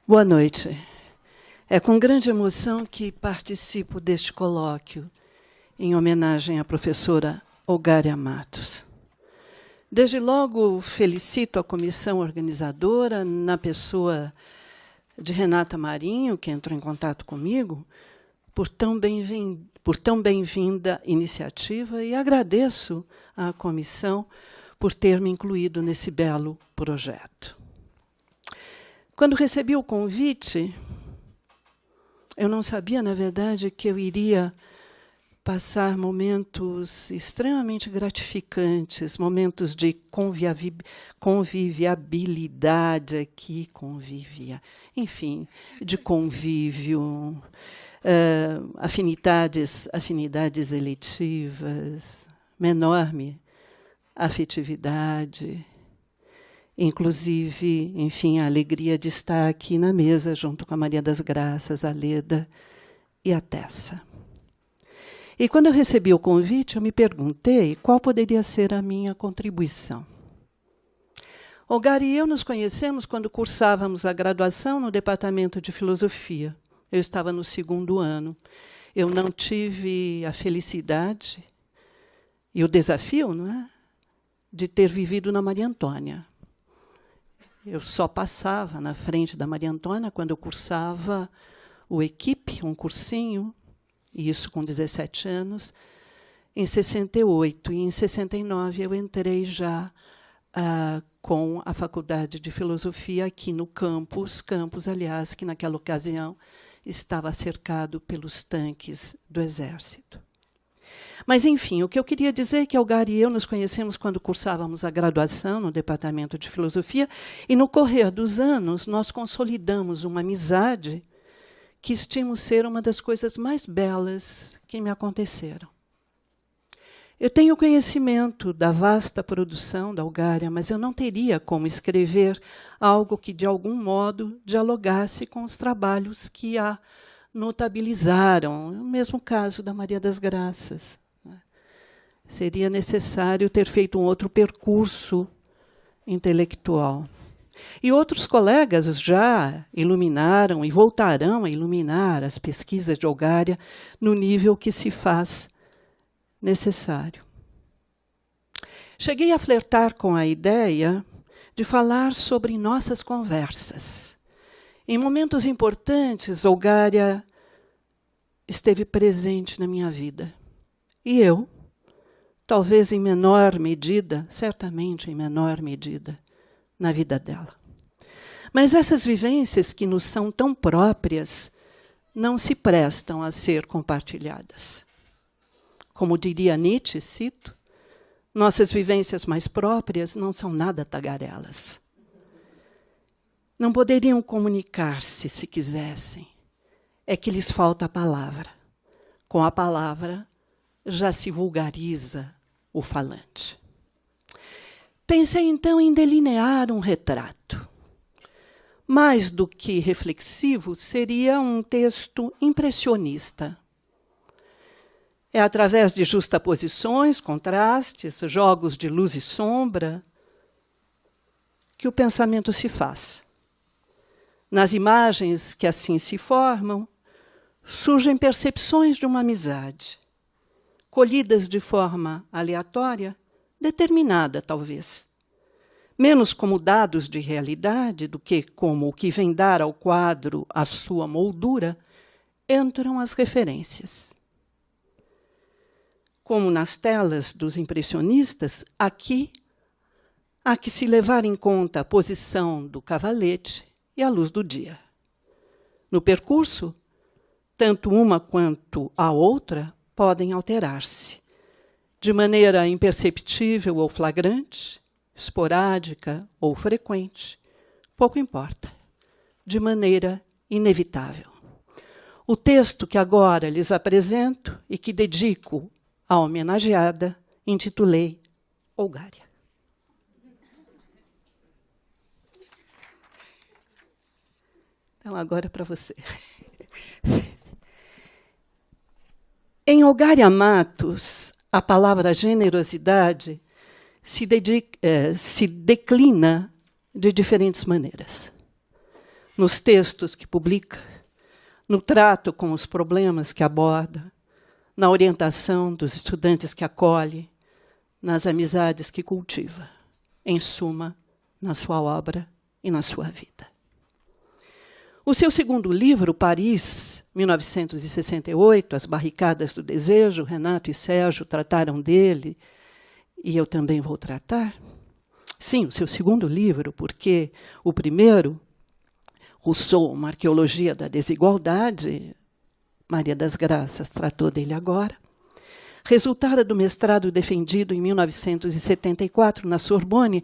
Boa noite. É com grande emoção que participo deste colóquio em homenagem à professora Olgária Matos. Desde logo felicito a comissão organizadora, na pessoa de Renata Marinho, que entrou em contato comigo, por tão bem-vinda iniciativa, e agradeço à comissão por ter me incluído nesse belo projeto. Quando recebi o convite, eu não sabia, na verdade, que eu iria passar momentos extremamente gratificantes, momentos de conviviabilidade aqui, enfim, de convívio, afinidades eletivas, uma enorme afetividade, inclusive, enfim, a alegria de estar aqui na mesa junto com a Maria das Graças, a Leda e a Tessa. E quando eu recebi o convite, eu me perguntei qual poderia ser a minha contribuição. Olgária e eu nos conhecemos quando cursávamos a graduação no Departamento de Filosofia. Eu estava no 2º ano. Eu não tive a felicidade e o desafio, não é, de ter vivido na Maria Antônia. Eu só passava na frente da Maria Antônia quando eu cursava o Equipe, um cursinho, e isso com 17 anos, em 68. E em 69 eu entrei já com a Faculdade de Filosofia aqui no campus, aliás, que naquela ocasião estava cercado pelos tanques do Exército. Mas, enfim, o que eu queria dizer é que Olgária e eu nos conhecemos quando cursávamos a graduação no Departamento de Filosofia, e, no correr dos anos, nós consolidamos uma amizade que estimo ser uma das coisas mais belas que me aconteceram. Eu tenho conhecimento da vasta produção da Olgária, mas eu não teria como escrever algo que, de algum modo, dialogasse com os trabalhos que a notabilizaram. É o mesmo caso da Maria das Graças. Seria necessário ter feito um outro percurso intelectual. E outros colegas já iluminaram e voltarão a iluminar as pesquisas de Olgária no nível que se faz necessário. Cheguei a flertar com a ideia de falar sobre nossas conversas. Em momentos importantes, Olgária esteve presente na minha vida. E eu, talvez em menor medida, certamente em menor medida, na vida dela. Mas essas vivências que nos são tão próprias não se prestam a ser compartilhadas. Como diria Nietzsche, cito, nossas vivências mais próprias não são nada tagarelas. Não poderiam comunicar-se se quisessem. É que lhes falta a palavra. Com a palavra já se vulgariza o falante. Pensei, então, em delinear um retrato. Mais do que reflexivo, seria um texto impressionista. É através de justaposições, contrastes, jogos de luz e sombra, que o pensamento se faz. Nas imagens que assim se formam, surgem percepções de uma amizade, colhidas de forma aleatória, determinada, talvez. Menos como dados de realidade do que como o que vem dar ao quadro a sua moldura, entram as referências. Como nas telas dos impressionistas, aqui há que se levar em conta a posição do cavalete e a luz do dia. No percurso, tanto uma quanto a outra podem alterar-se, de maneira imperceptível ou flagrante, esporádica ou frequente, pouco importa, de maneira inevitável. O texto que agora lhes apresento e que dedico à homenageada, intitulei Olgária. Então, agora para você. Em Olgária Matos, a palavra generosidade se declina de diferentes maneiras. nos textos que publica, no trato com os problemas que aborda, na orientação dos estudantes que acolhe, nas amizades que cultiva, em suma, na sua obra e na sua vida. O seu segundo livro, Paris, 1968, As Barricadas do Desejo, Renato e Sérgio trataram dele, e eu também vou tratar. Sim, o seu segundo livro, porque o primeiro, Rousseau, uma arqueologia da desigualdade, Maria das Graças tratou dele agora, resultara do mestrado defendido em 1974 na Sorbonne,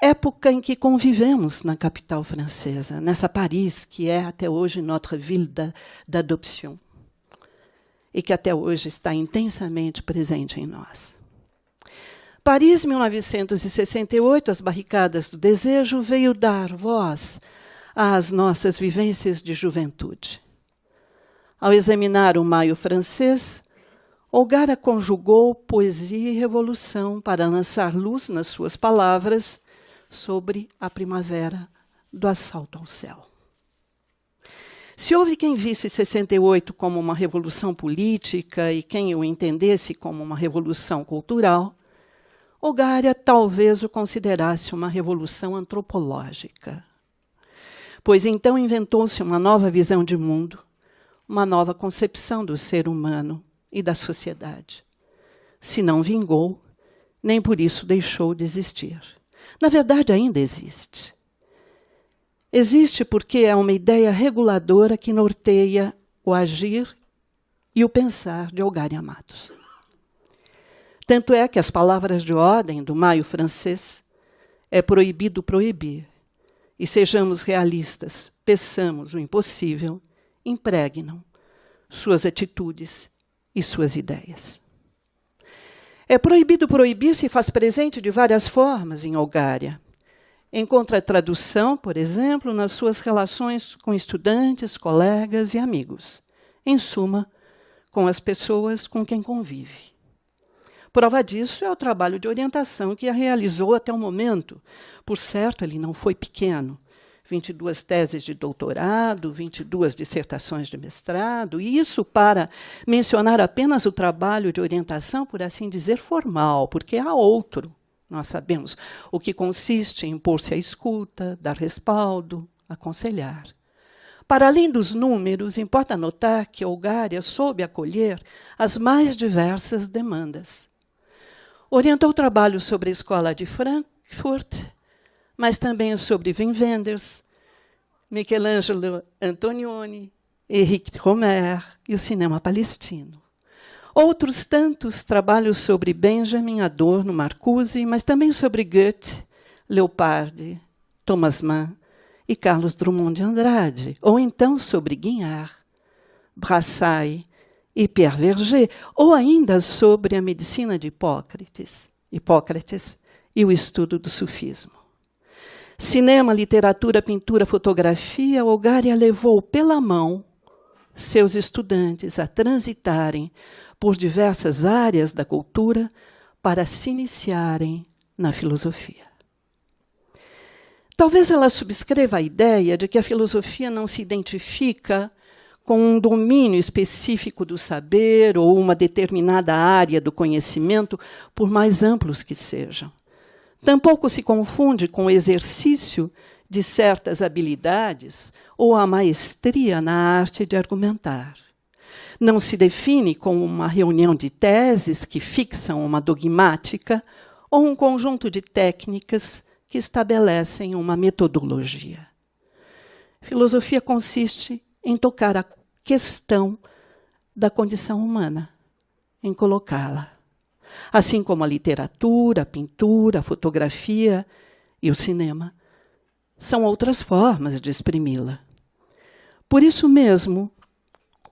época em que convivemos na capital francesa, nessa Paris que é até hoje notre ville d'adoption e que até hoje está intensamente presente em nós. Paris, 1968, As Barricadas do Desejo, veio dar voz às nossas vivências de juventude. Ao examinar o Maio francês, Olgara conjugou poesia e revolução para lançar luz nas suas palavras sobre a primavera do assalto ao céu. Se houve quem visse 68 como uma revolução política e quem o entendesse como uma revolução cultural, Olgara talvez o considerasse uma revolução antropológica. Pois então inventou-se uma nova visão de mundo, uma nova concepção do ser humano e da sociedade. Se não vingou, nem por isso deixou de existir. Na verdade, ainda existe. Existe porque é uma ideia reguladora que norteia o agir e o pensar de Olgara Matos. Tanto é que as palavras de ordem do Maio francês é proibido proibir. E sejamos realistas, peçamos o impossível, impregnam suas atitudes e suas ideias. É proibido proibir se faz presente de várias formas em Olgara. Encontra tradução, por exemplo, nas suas relações com estudantes, colegas e amigos. Em suma, com as pessoas com quem convive. Prova disso é o trabalho de orientação que a realizou até o momento. Por certo, ele não foi pequeno. 22 teses de doutorado, 22 dissertações de mestrado, e isso para mencionar apenas o trabalho de orientação, por assim dizer, formal, porque há outro. Nós sabemos o que consiste em pôr-se à escuta, dar respaldo, aconselhar. Para além dos números, importa notar que Olgara soube acolher as mais diversas demandas. Orientou trabalho sobre a escola de Frankfurt, mas também sobre Wim Wenders, Michelangelo Antonioni, Henrique Romer e o cinema palestino. Outros tantos trabalhos sobre Benjamin, Adorno, Marcuse, mas também sobre Goethe, Leopardi, Thomas Mann e Carlos Drummond de Andrade, ou então sobre Guignard, Brassai e Pierre Verger, ou ainda sobre a medicina de Hipócrates e o estudo do sufismo. Cinema, literatura, pintura, fotografia, Olgara levou pela mão seus estudantes a transitarem por diversas áreas da cultura para se iniciarem na filosofia. Talvez ela subscreva a ideia de que a filosofia não se identifica com um domínio específico do saber ou uma determinada área do conhecimento, por mais amplos que sejam. Tampouco se confunde com o exercício de certas habilidades ou a maestria na arte de argumentar. Não se define como uma reunião de teses que fixam uma dogmática ou um conjunto de técnicas que estabelecem uma metodologia. Filosofia consiste em tocar a questão da condição humana, em colocá-la. Assim como a literatura, a pintura, a fotografia e o cinema são outras formas de exprimi-la. Por isso mesmo,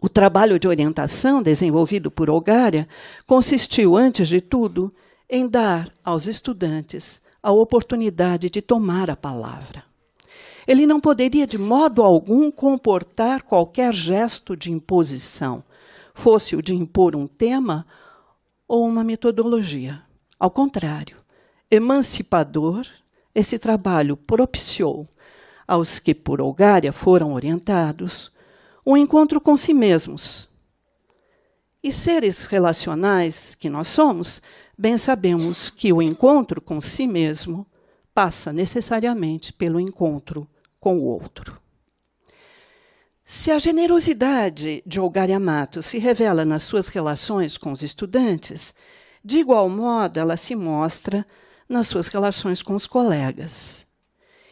o trabalho de orientação desenvolvido por Olgara consistiu, antes de tudo, em dar aos estudantes a oportunidade de tomar a palavra. Ele não poderia, de modo algum, comportar qualquer gesto de imposição, fosse o de impor um tema ou uma metodologia. Ao contrário, emancipador, esse trabalho propiciou aos que por Olgária foram orientados, o encontro com si mesmos. E seres relacionais que nós somos, bem sabemos que o encontro com si mesmo passa necessariamente pelo encontro com o outro. Se a generosidade de Olgária Matos se revela nas suas relações com os estudantes, de igual modo ela se mostra nas suas relações com os colegas.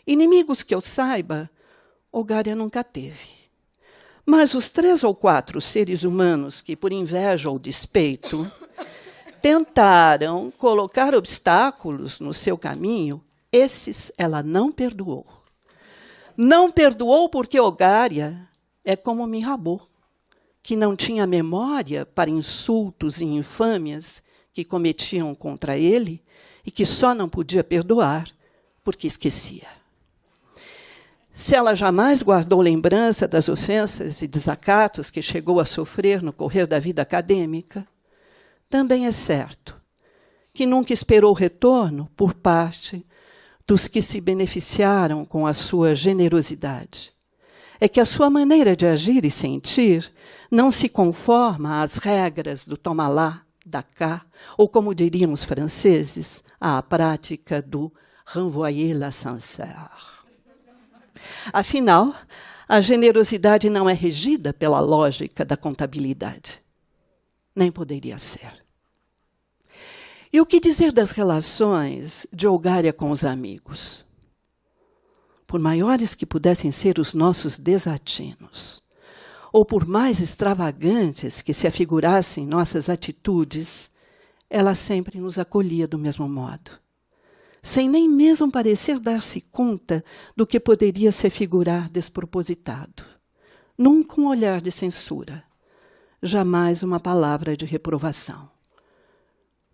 Inimigos que eu saiba, Olgária nunca teve. Mas os 3 ou 4 seres humanos que, por inveja ou despeito, tentaram colocar obstáculos no seu caminho, esses ela não perdoou. Não perdoou porque Olgária é como Mirabeau, que não tinha memória para insultos e infâmias que cometiam contra ele e que só não podia perdoar porque esquecia. Se ela jamais guardou lembrança das ofensas e desacatos que chegou a sofrer no correr da vida acadêmica, também é certo que nunca esperou retorno por parte dos que se beneficiaram com a sua generosidade. É que a sua maneira de agir e sentir não se conforma às regras do toma lá, dá cá, ou como diriam os franceses, à prática do renvoyer l'ascenseur. Afinal, a generosidade não é regida pela lógica da contabilidade. Nem poderia ser. E o que dizer das relações de Olgária com os amigos? Por maiores que pudessem ser os nossos desatinos, ou por mais extravagantes que se afigurassem nossas atitudes, ela sempre nos acolhia do mesmo modo, sem nem mesmo parecer dar-se conta do que poderia se figurar despropositado. Nunca um olhar de censura, jamais uma palavra de reprovação.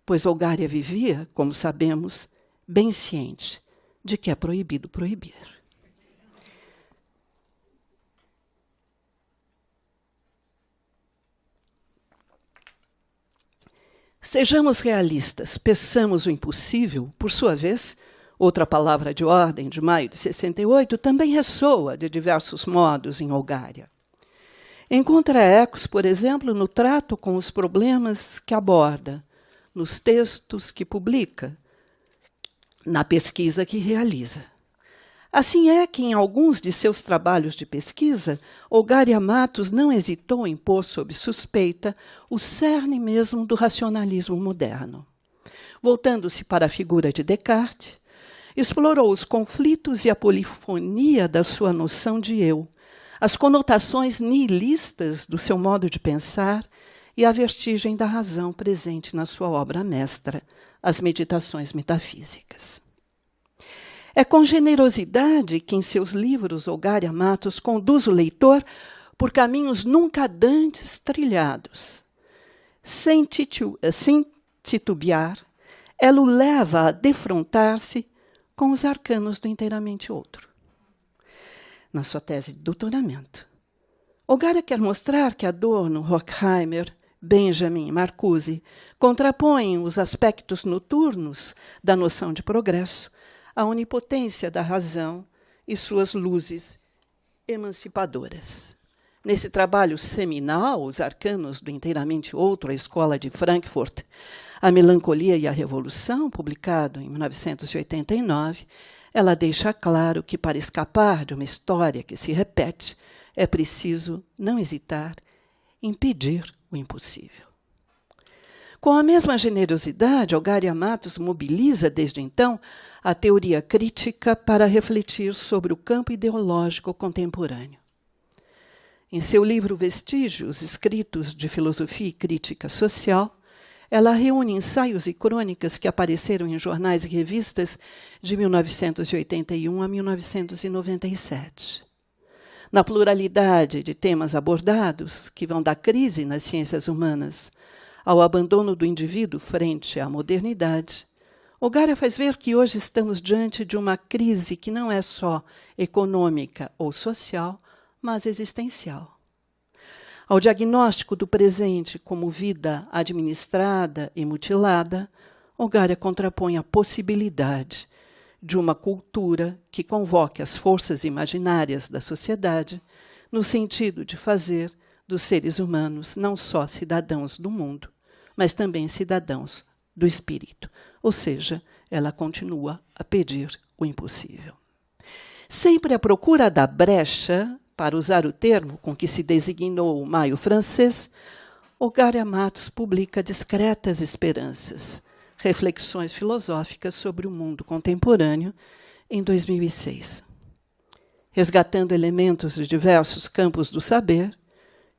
Pois Olgária vivia, como sabemos, bem ciente de que é proibido proibir. Sejamos realistas, peçamos o impossível, por sua vez, outra palavra de ordem de maio de 68, também ressoa de diversos modos em Olgária. Encontra ecos, por exemplo, no trato com os problemas que aborda, nos textos que publica, na pesquisa que realiza. Assim é que, em alguns de seus trabalhos de pesquisa, Olgária Matos não hesitou em pôr sob suspeita o cerne mesmo do racionalismo moderno. Voltando-se para a figura de Descartes, explorou os conflitos e a polifonia da sua noção de eu, as conotações nihilistas do seu modo de pensar e a vertigem da razão presente na sua obra mestra, As Meditações Metafísicas. É com generosidade que, em seus livros, Olgária Matos conduz o leitor por caminhos nunca dantes trilhados. Sem titubear, ela o leva a defrontar-se com os arcanos do inteiramente outro. Na sua tese de doutoramento, Olgária quer mostrar que Adorno, Horkheimer, Benjamin e Marcuse contrapõem os aspectos noturnos da noção de progresso à onipotência da razão e suas luzes emancipadoras. Nesse trabalho seminal, Os Arcanos do Inteiramente Outro, a Escola de Frankfurt, A Melancolia e a Revolução, publicado em 1989, ela deixa claro que, para escapar de uma história que se repete, é preciso não hesitar em pedir o impossível. Com a mesma generosidade, Olgária Matos mobiliza, desde então, a teoria crítica para refletir sobre o campo ideológico contemporâneo. Em seu livro Vestígios, Escritos de Filosofia e Crítica Social, ela reúne ensaios e crônicas que apareceram em jornais e revistas de 1981 a 1997. Na pluralidade de temas abordados, que vão da crise nas ciências humanas ao abandono do indivíduo frente à modernidade, Olgária faz ver que hoje estamos diante de uma crise que não é só econômica ou social, mas existencial. Ao diagnóstico do presente como vida administrada e mutilada, Olgária contrapõe a possibilidade de uma cultura que convoque as forças imaginárias da sociedade no sentido de fazer dos seres humanos não só cidadãos do mundo, mas também cidadãos do espírito. Ou seja, ela continua a pedir o impossível. Sempre à procura da brecha, para usar o termo com que se designou o maio francês, Ogária Matos publica Discretas Esperanças, reflexões filosóficas sobre o mundo contemporâneo, em 2006. Resgatando elementos de diversos campos do saber,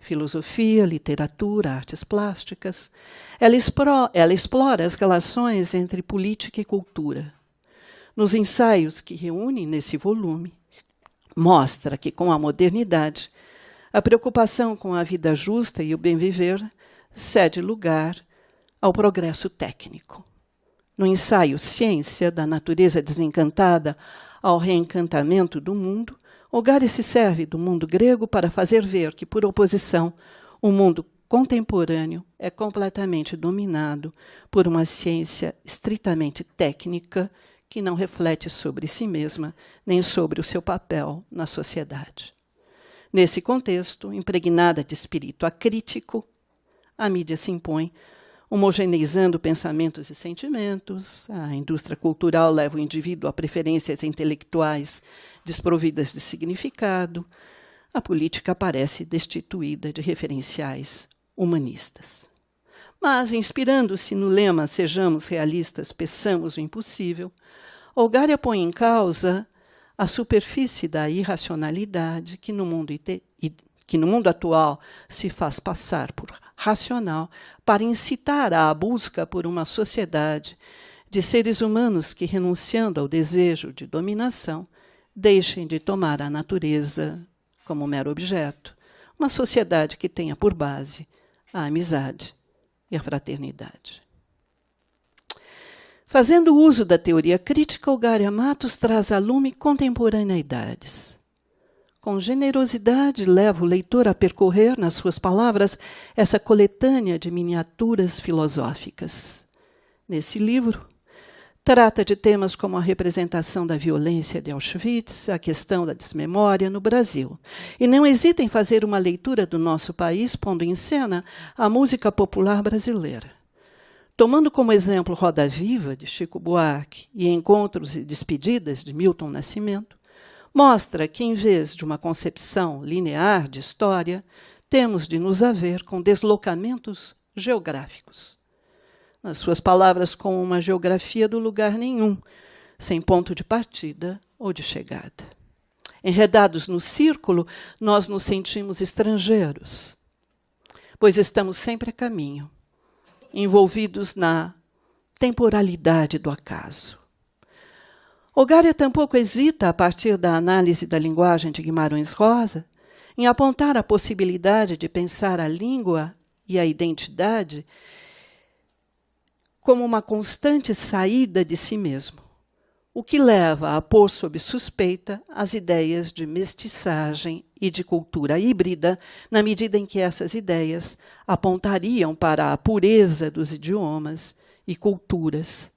filosofia, literatura, artes plásticas, ela explora as relações entre política e cultura. Nos ensaios que reúne nesse volume, mostra que, com a modernidade, a preocupação com a vida justa e o bem-viver cede lugar ao progresso técnico. No ensaio Ciência, da natureza desencantada ao reencantamento do mundo, Ogária se serve do mundo grego para fazer ver que, por oposição, o mundo contemporâneo é completamente dominado por uma ciência estritamente técnica que não reflete sobre si mesma nem sobre o seu papel na sociedade. Nesse contexto, impregnada de espírito acrítico, a mídia se impõe, homogeneizando pensamentos e sentimentos, a indústria cultural leva o indivíduo a preferências intelectuais desprovidas de significado, a política parece destituída de referenciais humanistas. Mas, inspirando-se no lema "Sejamos realistas, peçamos o impossível", Ogária põe em causa a superfície da irracionalidade que no mundo atual se faz passar por racional para incitar à busca por uma sociedade de seres humanos que, renunciando ao desejo de dominação, deixem de tomar a natureza como mero objeto, uma sociedade que tenha por base a amizade e a fraternidade. Fazendo uso da teoria crítica, Ogária Matos traz a lume contemporaneidades. Com generosidade, leva o leitor a percorrer, nas suas palavras, essa coletânea de miniaturas filosóficas. Nesse livro, trata de temas como a representação da violência de Auschwitz, a questão da desmemória no Brasil. E não hesita em fazer uma leitura do nosso país, pondo em cena a música popular brasileira. Tomando como exemplo Roda Viva, de Chico Buarque, e Encontros e Despedidas, de Milton Nascimento, mostra que, em vez de uma concepção linear de história, temos de nos haver com deslocamentos geográficos. Nas suas palavras, com uma geografia do lugar nenhum, sem ponto de partida ou de chegada. Enredados no círculo, nós nos sentimos estrangeiros, pois estamos sempre a caminho, envolvidos na temporalidade do acaso. Ogária tampouco hesita, a partir da análise da linguagem de Guimarães Rosa, em apontar a possibilidade de pensar a língua e a identidade como uma constante saída de si mesmo, o que leva a pôr sob suspeita as ideias de mestiçagem e de cultura híbrida, na medida em que essas ideias apontariam para a pureza dos idiomas e culturas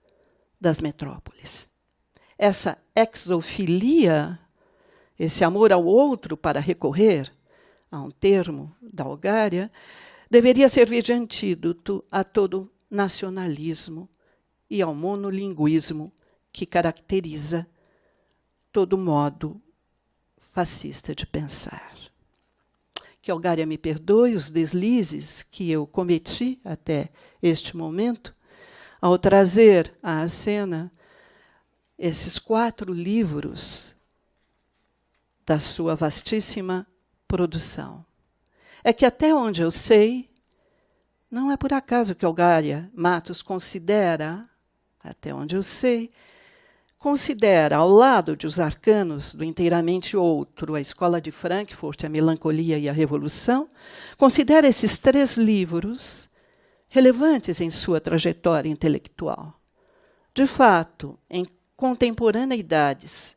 das metrópoles. Essa exofilia, esse amor ao outro para recorrer a um termo da Ogária, deveria servir de antídoto a todo nacionalismo e ao monolinguismo que caracteriza todo modo fascista de pensar. Que Ogária me perdoe os deslizes que eu cometi até este momento, ao trazer à cena esses 4 livros da sua vastíssima produção. É que, até onde eu sei, não é por acaso que Ogária Matos considera, até onde eu sei, considera, ao lado de Os Arcanos do Inteiramente Outro, a Escola de Frankfurt, a Melancolia e a Revolução, considera esses 3 livros relevantes em sua trajetória intelectual. De fato, em Contemporaneidades,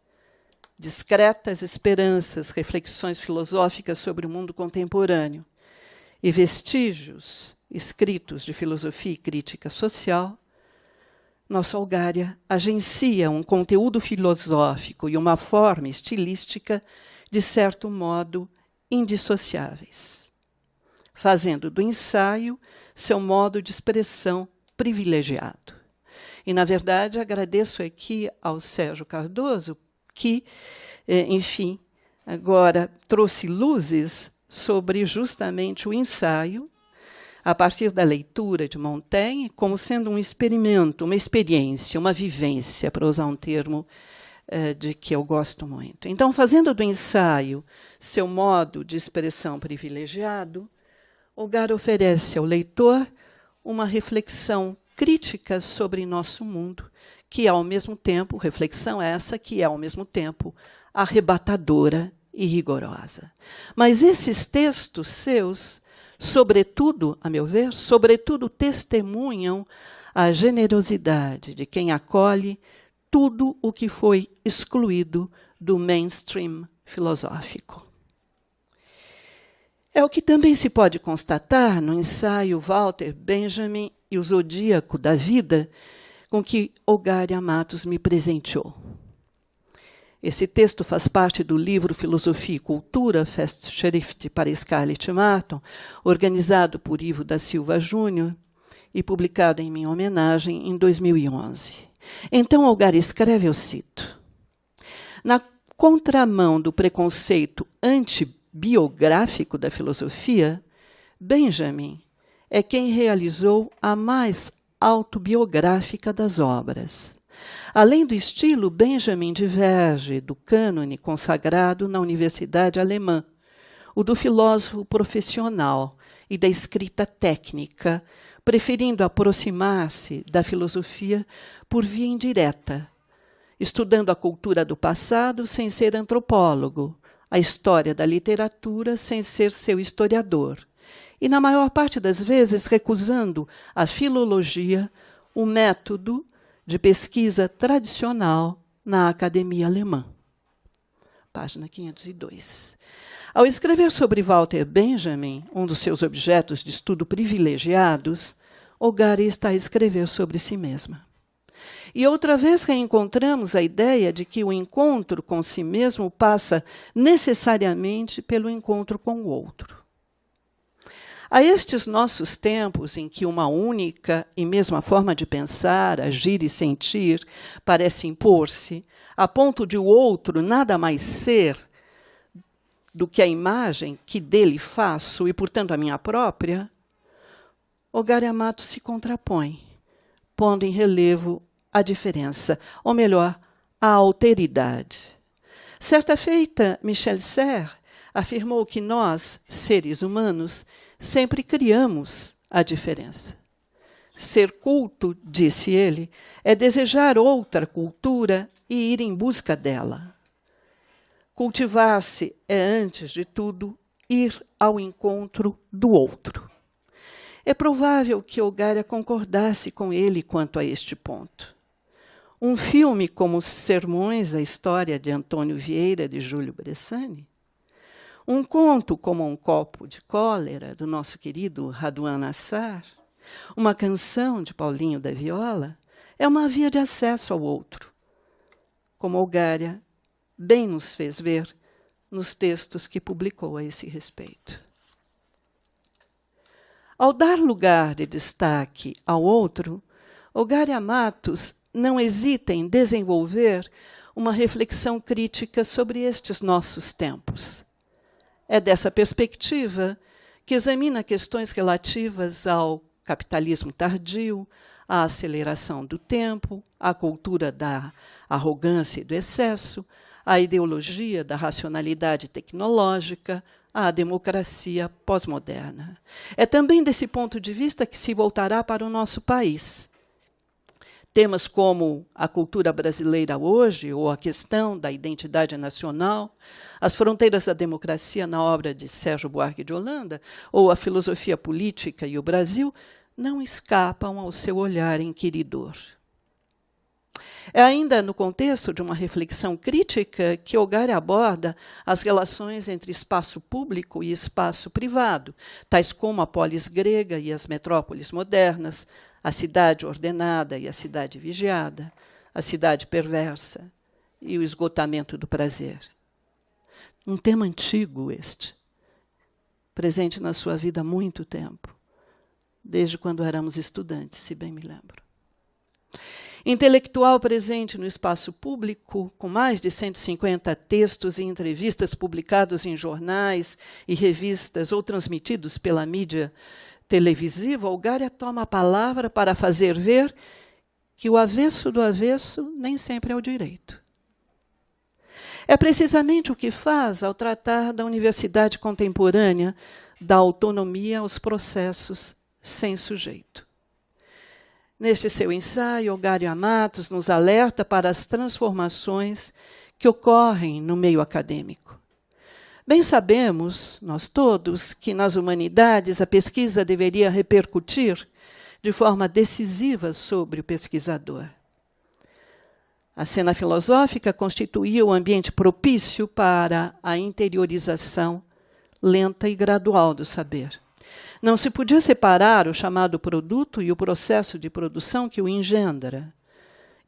Discretas Esperanças, reflexões filosóficas sobre o mundo contemporâneo, e Vestígios, escritos de filosofia e crítica social, nossa Olgária agencia um conteúdo filosófico e uma forma estilística, de certo modo, indissociáveis, fazendo do ensaio seu modo de expressão privilegiado. E, na verdade, agradeço aqui ao Sérgio Cardoso, que, enfim, agora trouxe luzes sobre justamente o ensaio, a partir da leitura de Montaigne, como sendo um experimento, uma experiência, uma vivência, para usar um termo de que eu gosto muito. Então, fazendo do ensaio seu modo de expressão privilegiado, Olgária oferece ao leitor uma reflexão crítica sobre nosso mundo, que é, ao mesmo tempo, reflexão essa que é, ao mesmo tempo, arrebatadora e rigorosa. Mas esses textos seus, sobretudo, a meu ver, sobretudo testemunham a generosidade de quem acolhe tudo o que foi excluído do mainstream filosófico. É o que também se pode constatar no ensaio Walter Benjamin e o Zodíaco da Vida, com que Olgária Matos me presenteou. Esse texto faz parte do livro Filosofia e Cultura, Festschrift para Scarlett Martin, organizado por Ivo da Silva Júnior e publicado em minha homenagem em 2011. Então, Olgária escreve, eu cito: na contramão do preconceito antibiográfico da filosofia, Benjamin é quem realizou a mais autobiográfica das obras. Além do estilo, Benjamin diverge do cânone consagrado na Universidade Alemã, o do filósofo profissional e da escrita técnica, preferindo aproximar-se da filosofia por via indireta, estudando a cultura do passado sem ser antropólogo, a história da literatura sem ser seu historiador, e, na maior parte das vezes, recusando a filologia, o método de pesquisa tradicional na academia alemã. Página 502. Ao escrever sobre Walter Benjamin, um dos seus objetos de estudo privilegiados, Olgária está a escrever sobre si mesma. E outra vez reencontramos a ideia de que o encontro com si mesmo passa necessariamente pelo encontro com o outro. A estes nossos tempos, em que uma única e mesma forma de pensar, agir e sentir parece impor-se, a ponto de o outro nada mais ser do que a imagem que dele faço e, portanto, a minha própria, Olgária Matos se contrapõe, pondo em relevo a diferença, ou melhor, a alteridade. Certa feita, Michel Serres afirmou que nós, seres humanos, sempre criamos a diferença. Ser culto, disse ele, é desejar outra cultura e ir em busca dela. Cultivar-se é, antes de tudo, ir ao encontro do outro. É provável que Olgária concordasse com ele quanto a este ponto. Um filme como Sermões, a História de Antônio Vieira, de Júlio Bressani, um conto como Um Copo de Cólera, do nosso querido Raduan Nassar, uma canção de Paulinho da Viola, é uma via de acesso ao outro, como Olgária bem nos fez ver nos textos que publicou a esse respeito. Ao dar lugar de destaque ao outro, Olgária Matos não hesita em desenvolver uma reflexão crítica sobre estes nossos tempos. É dessa perspectiva que examina questões relativas ao capitalismo tardio, à aceleração do tempo, à cultura da arrogância e do excesso, à ideologia da racionalidade tecnológica, à democracia pós-moderna. É também desse ponto de vista que se voltará para o nosso país. Temas como a cultura brasileira hoje, ou a questão da identidade nacional, as fronteiras da democracia na obra de Sérgio Buarque de Holanda, ou a filosofia política e o Brasil, não escapam ao seu olhar inquiridor. É ainda no contexto de uma reflexão crítica que Olgária aborda as relações entre espaço público e espaço privado, tais como a polis grega e as metrópoles modernas, a cidade ordenada e a cidade vigiada, a cidade perversa e o esgotamento do prazer. Um tema antigo este, presente na sua vida há muito tempo, desde quando éramos estudantes, se bem me lembro. Intelectual presente no espaço público, com mais de 150 textos e entrevistas publicados em jornais e revistas ou transmitidos pela mídia televisiva, Olgária toma a palavra para fazer ver que o avesso do avesso nem sempre é o direito. É precisamente o que faz ao tratar da universidade contemporânea, da autonomia aos processos sem sujeito. Neste seu ensaio, Olgária Matos nos alerta para as transformações que ocorrem no meio acadêmico. Bem sabemos, nós todos, que nas humanidades a pesquisa deveria repercutir de forma decisiva sobre o pesquisador. A cena filosófica constituía o ambiente propício para a interiorização lenta e gradual do saber. Não se podia separar o chamado produto e o processo de produção que o engendra.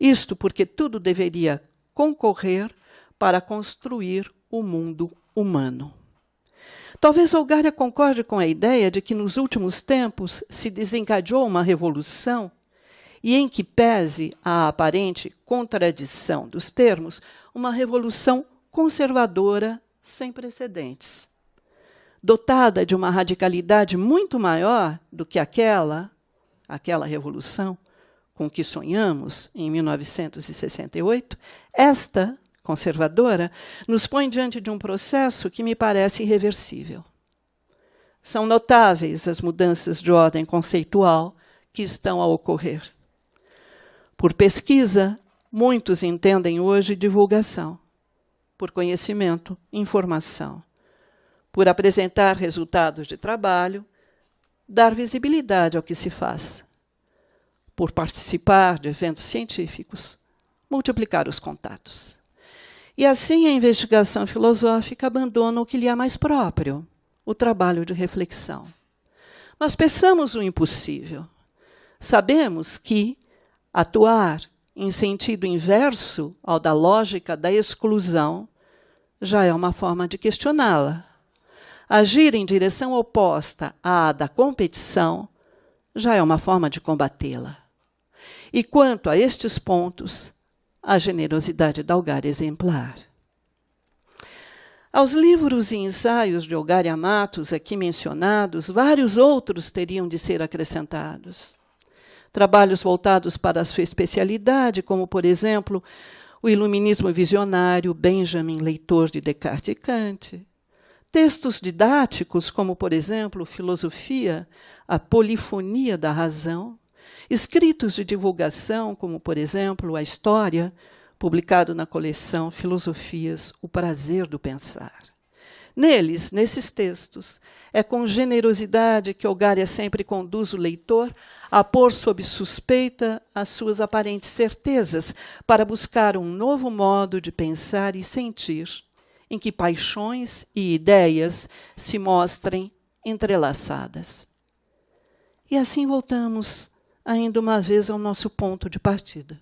Isto porque tudo deveria concorrer para construir o mundo humano. Talvez Olgária concorde com a ideia de que nos últimos tempos se desencadeou uma revolução e, em que pese a aparente contradição dos termos, uma revolução conservadora sem precedentes, dotada de uma radicalidade muito maior do que aquela revolução com que sonhamos em 1968, esta, conservadora, nos põe diante de um processo que me parece irreversível. São notáveis as mudanças de ordem conceitual que estão a ocorrer. Por pesquisa, muitos entendem hoje divulgação. Por conhecimento, informação. Por apresentar resultados de trabalho, dar visibilidade ao que se faz. Por participar de eventos científicos, multiplicar os contatos. E assim a investigação filosófica abandona o que lhe é mais próprio, o trabalho de reflexão. Mas pensamos o impossível. Sabemos que atuar em sentido inverso ao da lógica da exclusão já é uma forma de questioná-la. Agir em direção oposta à da competição já é uma forma de combatê-la. E quanto a estes pontos, a generosidade da Olgária é exemplar. Aos livros e ensaios de Olgária Matos aqui mencionados, vários outros teriam de ser acrescentados. Trabalhos voltados para a sua especialidade, como, por exemplo, o Iluminismo Visionário, Benjamin, leitor de Descartes e Kant. Textos didáticos, como, por exemplo, Filosofia, a Polifonia da Razão. Escritos de divulgação, como, por exemplo, A História, publicado na coleção Filosofias, O Prazer do Pensar. Neles, nesses textos, é com generosidade que Olgária sempre conduz o leitor a pôr sob suspeita as suas aparentes certezas para buscar um novo modo de pensar e sentir, em que paixões e ideias se mostrem entrelaçadas. E assim voltamos ainda uma vez ao nosso ponto de partida.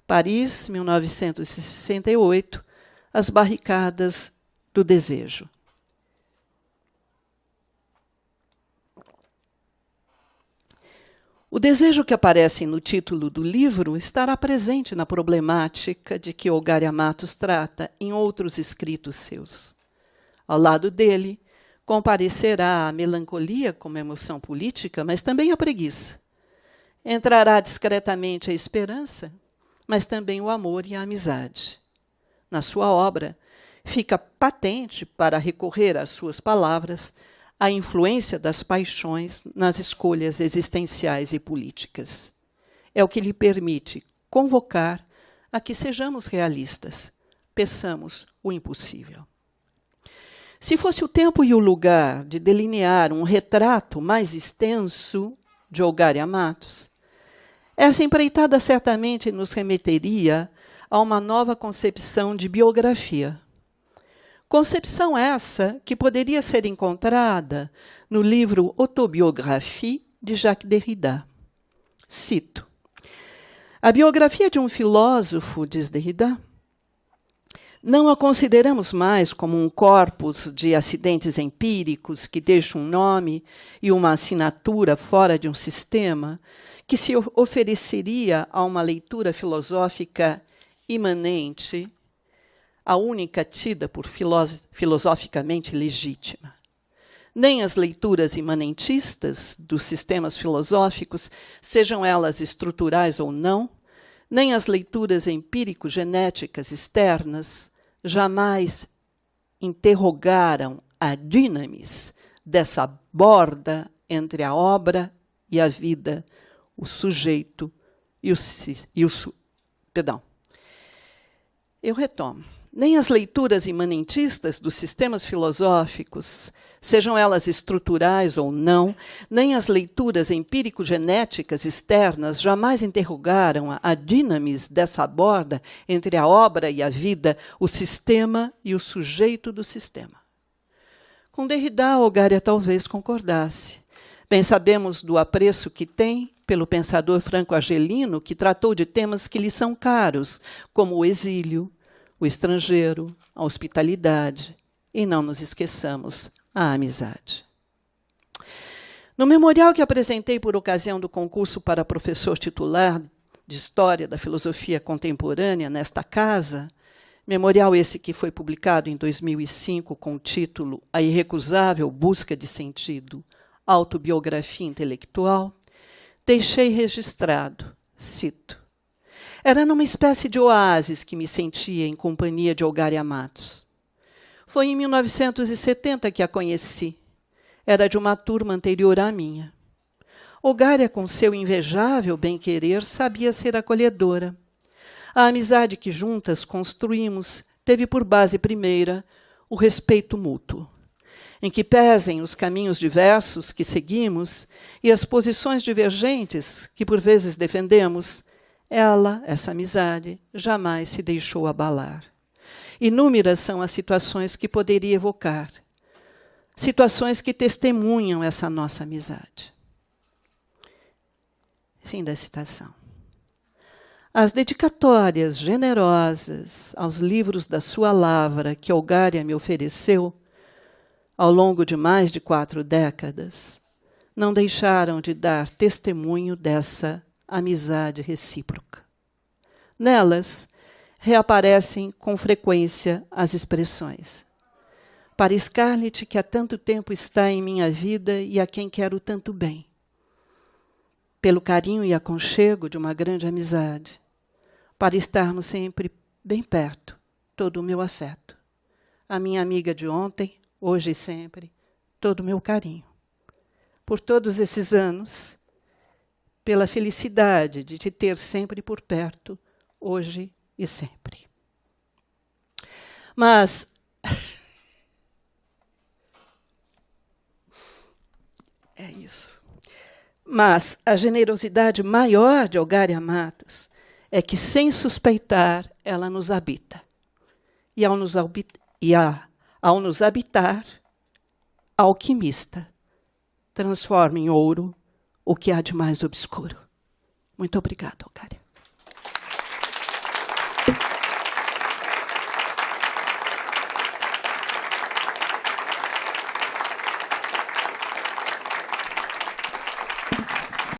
Paris, 1968, as barricadas do desejo. O desejo que aparece no título do livro estará presente na problemática de que Olgária Matos trata em outros escritos seus. Ao lado dele, comparecerá a melancolia como emoção política, mas também a preguiça. Entrará discretamente a esperança, mas também o amor e a amizade. Na sua obra, fica patente, para recorrer às suas palavras, a influência das paixões nas escolhas existenciais e políticas. É o que lhe permite convocar a que sejamos realistas, peçamos o impossível. Se fosse o tempo e o lugar de delinear um retrato mais extenso de Olgária Matos, essa empreitada certamente nos remeteria a uma nova concepção de biografia. Concepção essa que poderia ser encontrada no livro Autobiographie, de Jacques Derrida. Cito: a biografia de um filósofo, diz Derrida, não a consideramos mais como um corpus de acidentes empíricos que deixa um nome e uma assinatura fora de um sistema que se ofereceria a uma leitura filosófica imanente, a única tida por filosoficamente legítima. Nem as leituras imanentistas dos sistemas filosóficos, sejam elas estruturais ou não, nem as leituras empírico-genéticas externas, jamais interrogaram a dinamis dessa borda entre a obra e a vida, o sujeito e o perdão. Eu retomo. Nem as leituras imanentistas dos sistemas filosóficos, sejam elas estruturais ou não, nem as leituras empírico-genéticas externas jamais interrogaram a dinamis dessa borda entre a obra e a vida, o sistema e o sujeito do sistema. Com Derrida, Olgária talvez concordasse. Bem sabemos do apreço que tem pelo pensador franco-argelino, que tratou de temas que lhe são caros, como o exílio, o estrangeiro, a hospitalidade, e não nos esqueçamos, a amizade. No memorial que apresentei por ocasião do concurso para professor titular de História da Filosofia Contemporânea nesta casa, memorial esse que foi publicado em 2005 com o título A Irrecusável Busca de Sentido, Autobiografia Intelectual, deixei registrado, cito: era numa espécie de oásis que me sentia em companhia de Olgária Matos. Foi em 1970 que a conheci. Era de uma turma anterior à minha. Olgária, com seu invejável bem-querer, sabia ser acolhedora. A amizade que juntas construímos teve por base primeira o respeito mútuo, em que pesem os caminhos diversos que seguimos e as posições divergentes que por vezes defendemos. Ela, essa amizade, jamais se deixou abalar. Inúmeras são as situações que poderia evocar, situações que testemunham essa nossa amizade. Fim da citação. As dedicatórias generosas aos livros da sua lavra que Olgária me ofereceu, ao longo de mais de 4 décadas, não deixaram de dar testemunho dessa amizade recíproca. Nelas, reaparecem com frequência as expressões: para Scarlett, que há tanto tempo está em minha vida e a quem quero tanto bem. Pelo carinho e aconchego de uma grande amizade. Para estarmos sempre bem perto, todo o meu afeto. A minha amiga de ontem, hoje e sempre, todo o meu carinho. Por todos esses anos, pela felicidade de te ter sempre por perto, hoje e sempre. Mas é isso. Mas a generosidade maior de Olgária Matos é que, sem suspeitar, ela nos habita. E ao nos habitar, alquimista, transforma em ouro o que há de mais obscuro. Muito obrigada, Olgária.